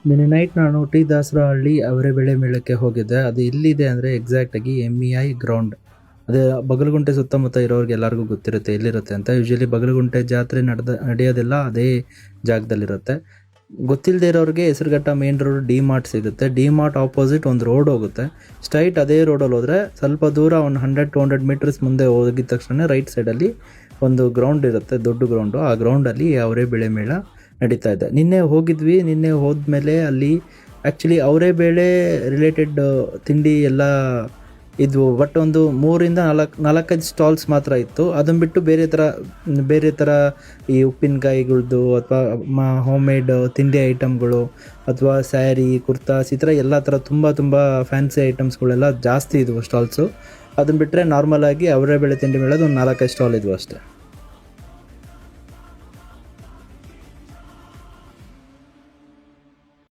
ನಿನ್ನೆ ನೈಟ್ ನಾನು ಟಿ ದಾಸರಹಳ್ಳಿ ಅವರೆಬೆಳೆ ಮೇಳಕ್ಕೆ ಹೋಗಿದ್ದೆ. ಅದು ಎಲ್ಲಿದೆ ಅಂದರೆ ಎಕ್ಸಾಕ್ಟಾಗಿ MEI ಗ್ರೌಂಡ್. ಅದೇ ಬಗಲಗುಂಟೆ ಸುತ್ತಮುತ್ತ ಇರೋರಿಗೆ ಎಲ್ಲರಿಗೂ ಗೊತ್ತಿರುತ್ತೆ ಎಲ್ಲಿರುತ್ತೆ ಅಂತ. ಯೂಶಲಿ ಬಗಲಗುಂಟೆ ಜಾತ್ರೆ ನಡೆಯೋದೆಲ್ಲ ಅದೇ ಜಾಗದಲ್ಲಿರುತ್ತೆ. ಗೊತ್ತಿಲ್ಲದೆ ಇರೋರಿಗೆ Hesaraghatta main road D mart ಸಿಗುತ್ತೆ. ಡಿ ಮಾರ್ಟ್ ಆಪೋಸಿಟ್ ಒಂದು ರೋಡ್ ಹೋಗುತ್ತೆ. ಸ್ಟ್ರೈಟ್ ಅದೇ ರೋಡಲ್ಲಿ ಹೋದರೆ ಸ್ವಲ್ಪ ದೂರ ಒಂದು 100-200 ಮೀಟರ್ಸ್ ಮುಂದೆ ಹೋಗಿದ ತಕ್ಷಣ ರೈಟ್ ಸೈಡಲ್ಲಿ ಒಂದು ಗ್ರೌಂಡ್ ಇರುತ್ತೆ, ದೊಡ್ಡ ಗ್ರೌಂಡು. ಆ ಗ್ರೌಂಡಲ್ಲಿ ಅವರೆಬೆಳೆ ಮೇಳ ನಡೀತಾ ಇದೆ. ನಿನ್ನೆ ಹೋಗಿದ್ವಿ. ನಿನ್ನೆ ಹೋದ್ಮೇಲೆ ಅಲ್ಲಿ ಆ್ಯಕ್ಚುಲಿ ಅವರೆಬೇಳೆ ರಿಲೇಟೆಡ್ ತಿಂಡಿ ಎಲ್ಲ ಇದ್ವು. ಬಟ್ ಒಂದು 3-4-5 ಸ್ಟಾಲ್ಸ್ ಮಾತ್ರ ಇತ್ತು. ಅದನ್ನು ಬಿಟ್ಟು ಬೇರೆ ಥರ ಈ ಉಪ್ಪಿನಕಾಯಿಗಳ್ದು ಅಥವಾ ಹೋಮ್ ಮೇಡ್ ತಿಂಡಿ ಐಟಮ್ಗಳು ಅಥವಾ ಸ್ಯಾರಿ, ಕುರ್ತಾಸ್ ಈ ಥರ ಎಲ್ಲ ಥರ ತುಂಬ ಫ್ಯಾನ್ಸಿ ಐಟಮ್ಸ್ಗಳೆಲ್ಲ ಜಾಸ್ತಿ ಇದ್ವು ಸ್ಟಾಲ್ಸು. ಅದನ್ನು ಬಿಟ್ಟರೆ ನಾರ್ಮಲಾಗಿ ಅವರೆಬೇಳೆ ತಿಂಡಿ ಮೇಳದ ಒಂದು 4-5 ಸ್ಟಾಲ್ ಇದ್ವು ಅಷ್ಟೇ.